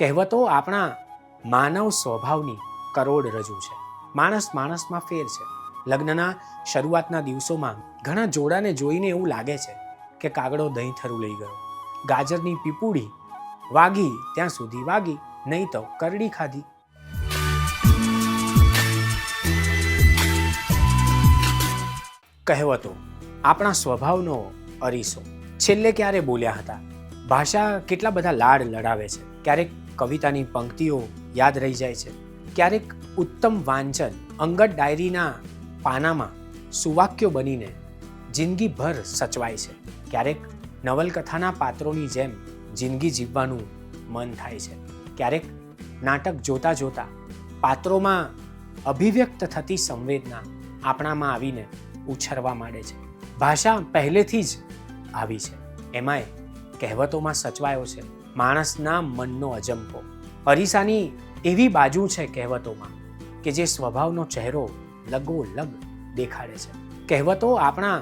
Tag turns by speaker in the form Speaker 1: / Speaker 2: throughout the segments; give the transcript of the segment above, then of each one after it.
Speaker 1: કહેવતો આપણા માનવ સ્વભાવની કરોડરજ્જુ છે. માણસ માણસમાં ફેર છે. લગ્નના શરૂઆતના દિવસોમાં ઘણા જોડાને જોઈને એવું લાગે છે કે કાગડો દહીં થરું લઈ ગયો. ગાજરની પીપુડી વાગી ત્યાં સુધી વાગી, નહીં તો કરડી ખાધી. કહેવતો આપણા સ્વભાવનો અરીસો. છેલ્લે ક્યારે બોલ્યા હતા? ભાષા કેટલા બધા લાડ લડાવે છે. ક્યારેક કવિતાની પંક્તિઓ યાદ રહી જાય છે, ક્યારેક ઉત્તમ વાંચન અંગત ડાયરીના પાનામાં સુવાક્યો બનીને જિંદગીભર સચવાય છે. ક્યારેક નવલકથાના પાત્રોની જેમ જિંદગી જીવવાનું મન થાય છે. ક્યારેક નાટક જોતા જોતા પાત્રોમાં અભિવ્યક્ત થતી સંવેદના આપણામાં આવીને ઉછરવા માંડે છે. ભાષા પહેલેથી જ આવી છે, એમાંય કહેવતોમાં સચવાયો છે માણસના મનનો અજંપો. અરીસાની એવી બાજુ છે કહેવતોમાં કે જે સ્વભાવનો ચહેરો લગોલગ દેખાડે છે. કહેવતો આપણા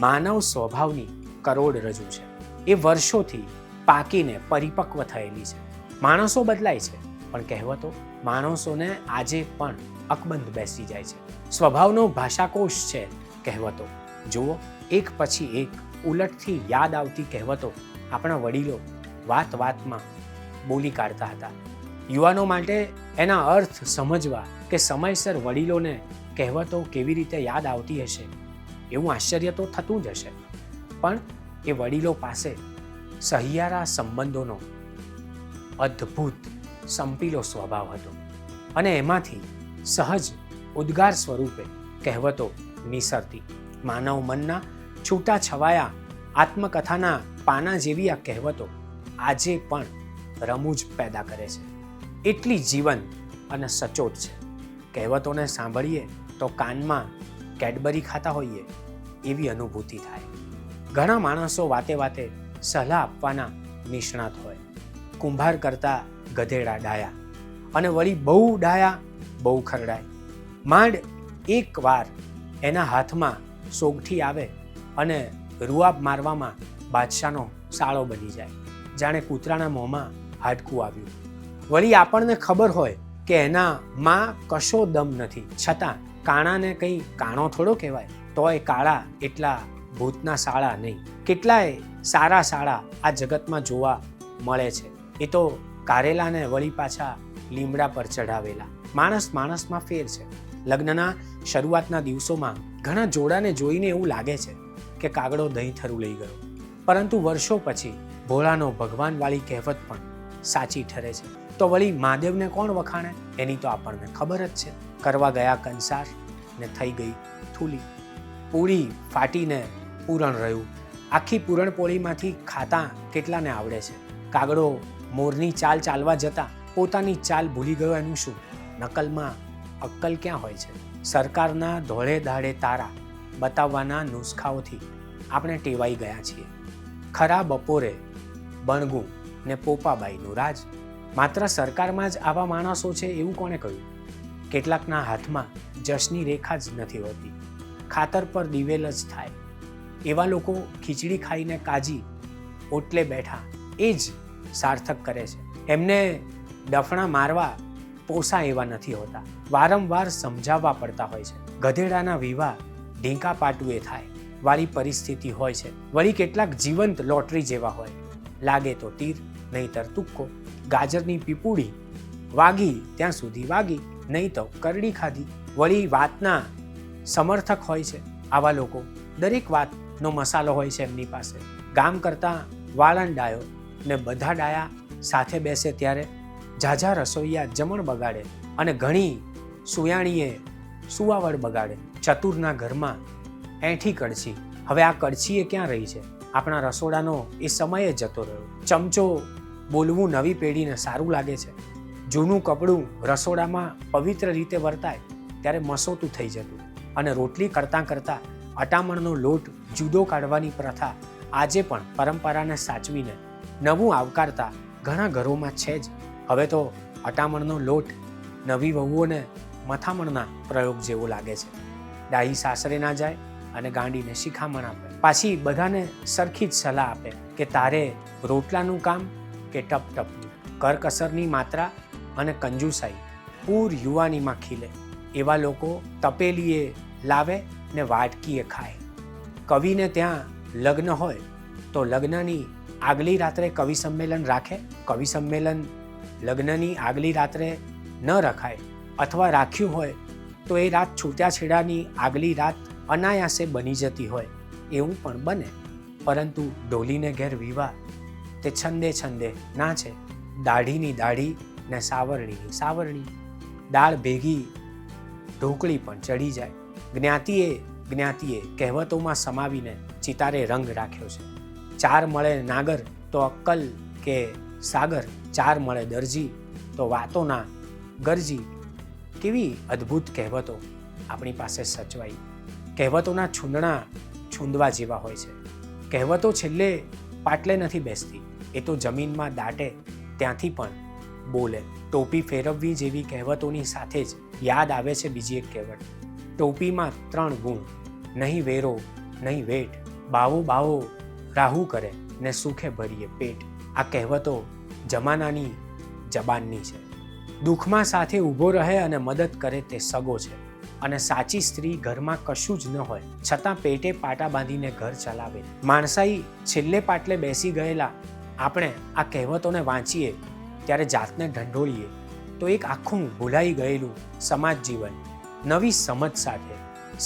Speaker 1: માનવ સ્વભાવની કરોડરજ્જુ છે. એ વર્ષોથી પાકીને પરિપક્વ થયેલી છે. માણસો બદલાય છે, પણ કહેવતો માણસોને આજે પણ અકબંધ બેસી જાય છે. સ્વભાવનો ભાષાકોશ છે કહેવતો. જુઓ, એક પછી એક ઉલટથી યાદ આવતી કહેવતો આપણા વડીલો વાત વાતમાં બોલી કાઢતા હતા. યુવાનો માટે એના અર્થ સમજવા કે સમયસર વડીલોને કહેવતો કેવી રીતે યાદ આવતી હશે એવું આશ્ચર્ય તો થતું જ હશે. પણ એ વડીલો પાસે સહિયારા સંબંધોનો અદ્ભુત સંપીલો સ્વભાવ હતો અને એમાંથી સહજ ઉદ્ગાર સ્વરૂપે કહેવતો નિસરતી. માનવ મનના છૂટા છવાયા આત્મકથાના પાના જેવી આ કહેવતો આજે પણ રમૂજ પેદા કરે છે. એટલી જીવંત અને સચોટ છે. કહેવતોને સાંભળીએ તો કાનમાં કેડબરી ખાતા હોઈએ એવી અનુભૂતિ થાય. ઘણા માણસો વાતે વાતે સલાહ આપવાના નિષ્ણાત હોય. કુંભાર કરતા ગધેડા ડાયા અને વળી બહુ ડાયા બહુ ખરડાય. માંડ એક વાર એના હાથમાં સોગઠી આવે અને રૂઆબ મારવામાં બાદશાહનો સાળો બની જાય, જાણે કૂતરાના મોંમાં હાડકું આવ્યું. વળી આપણને ખબર હોય કે એનામાં કશો દમ નથી, છતાં કાણાને કંઈ કાણો થોડો કહેવાય, તોય કાળા એટલા ભૂતના શાળા નહીં. કેટલાય સારા શાળા આ જગતમાં જોવા મળે છે. એ તો કારેલાને વળી પાછા લીમડા પર ચઢાવેલા. માણસ માણસમાં ફેર છે. લગ્નના શરૂઆતના દિવસોમાં ઘણા જોડાને જોઈને એવું લાગે છે કે કાગડો દહીં થરું લઈ ગયો. પરંતુ વર્ષો પછી ભોળાનો ભગવાનવાળી કહેવત પણ સાચી ઠરે છે. તો વળી મહાદેવને કોણ વખાણે? એની તો આપણને ખબર જ છે. કરવા ગયા કંસાર ને થઈ ગઈ થૂલી. પૂરી ફાટીને પૂરણ રહ્યું. આખી પૂરણપોળીમાંથી ખાતા કેટલાને આવડે છે? કાગડો મોરની ચાલ ચાલવા જતા પોતાની ચાલ ભૂલી ગયો એનું શું? નકલમાં અક્કલ ક્યાં હોય છે? સરકારના ધોળે દાડે તારા બતાવવાના નુસ્ખાઓથી આપણે ટેવાઈ ગયા છીએ. ખરા બપોરે બણગું ને પોપાબાઈનું રાજ. માત્ર સરકારમાં જ આવા માણસો છે એવું કોણે કહ્યું? કેટલાકના હાથમાં જશની રેખા જ નથી હોતી, ખાતર પર દિવેલ જ થાય. એવા લોકો ખીચડી ખાઈને કાજી ઓટલે બેઠા એ જ સાર્થક કરે છે. એમને ડફણા મારવા પોસા એવા નથી હોતા, વારંવાર સમજાવવા પડતા હોય છે. ગધેડાના વિવાહ ઢીંકા પાટુએ થાય વાળી પરિસ્થિતિ હોય છે. વળી કેટલાક જીવંત લોટરી જેવા હોય, લાગે તો તીર નહીતર તુક્કો. ગાજરની પીપુડી વાગી ત્યાં સુધી વાગી, નહીં તો કરડી ખાધી. વળી વાતના સમર્થક હોય છે આવા લોકો. દરેક વાતનો મસાલો હોય છે એમની પાસે. ગામ કરતાં વાળંદ ડાયો ને બધા ડાયા સાથે બેસે ત્યારે ઝાઝા રસોઈયા જમણ બગાડે અને ઘણી સુયાણીએ સુવાવડ બગાડે. ચતુરના ઘરમાં એઠી કડછી. હવે આ કડછી એ ક્યાં રહી છે? આપણા રસોડાનો એ સમય જ જતો રહ્યો. ચમચો બોલવું નવી પેઢીને સારું લાગે છે. જૂનું કપડું રસોડામાં પવિત્ર રીતે વર્તાય ત્યારે મસોતું થઈ જતું. અને રોટલી કરતાં કરતાં અટામણનો લોટ જુદો કાઢવાની પ્રથા આજે પણ પરંપરાને સાચવીને નવું આવકારતા ઘણા ઘરોમાં છે જ. હવે તો અટામણનો લોટ નવી વહુઓને મથામણના પ્રયોગ જેવો લાગે છે. ડાહી સાસરે ના જાય અને ગાંડીને શિખામણ આપે. પાછી બધાને સરખી જ સલાહ આપે કે તારે રોટલાનું કામ કે ટપ ટપનું. કરકસરની માત્રા અને કંજુસાઈ પૂર યુવાનીમાં ખીલે એવા લોકો તપેલીએ લાવે ને વાટકીએ ખાય. કવિને ત્યાં લગ્ન હોય તો લગ્નની આગલી રાત્રે કવિ સંમેલન રાખે. કવિ સંમેલન લગ્નની આગલી રાત્રે ન રખાય અથવા રાખ્યું હોય તો એ રાત છૂટાછેડાની આગલી રાત અનાયાસે બની જતી હોય એવું પણ બને. પરંતુ ઢોલીને ઘેર વિવાહ તે છંદે છંદે નાચે. દાઢીની દાઢી ને સાવરણીની સાવરણી. દાળ ભેગી ઢોકળી પણ ચડી જાય. જ્ઞાતિએ કહેવતોમાં સમાવીને ચિતારે રંગ રાખ્યો છે. ચાર મળે નાગર તો અક્કલ કે સાગર, ચાર મળે દરજી તો વાતોના ગરજી. કેવી અદ્ભુત કહેવતો આપણી પાસે સચવાઈ. કહેવતોના છૂંદણા છૂંદવા જેવા હોય છે. કહેવતો છેલ્લે પાટલે નથી બેસતી, એ તો જમીનમાં દાટે ત્યાંથી પણ બોલે. ટોપી ફેરવવી જેવી કહેવતોની સાથે જ યાદ આવે છે બીજી એક કહેવત. ટોપીમાં 3 ગુણ, નહીં વેરો નહીં વેટ, બાવો બાવો રાહુ કરે ને સુખે ભરીએ પેટ. આ કહેવતો જમાનાની જબાનની છે. દુઃખમાં સાથે ઊભો રહે અને મદદ કરે તે સગો છે. અને સાચી સ્ત્રી ઘરમાં કશું જ ન હોય છતાં પેટે પાટા બાંધીને ઘર ચલાવે. માણસાઈ છેલ્લે પાટલે બેસી ગયેલા આપણે આ કહેવતોને વાંચીએ ત્યારે જાતને ઢંઢોળીએ તો એક આખું ભૂલાઈ ગયેલું સમાજ જીવન નવી સમજ સાથે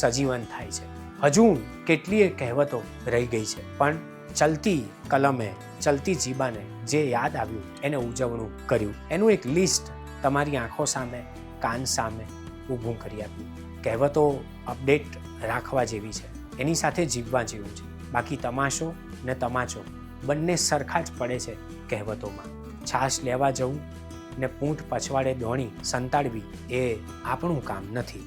Speaker 1: સજીવન થાય છે. હજુ કેટલીય કહેવતો રહી ગઈ છે, પણ ચલતી કલમે ચલતી જીબાને જે યાદ આવ્યું એને ઉજવણું કર્યું. એનું એક લિસ્ટ તમારી આંખો સામે કાન સામે ઊભું કરી આપ્યું. કહેવતો અપડેટ રાખવા જેવી છે, એની સાથે જીવવા જેવું છે. બાકી તમાશો ને તમાચો બંને સરખા જ પડે છે કહેવતોમાં. છાશ લેવા જવું ને પૂંઠ પછવાડે દોણી સંતાડવી એ આપણું કામ નથી.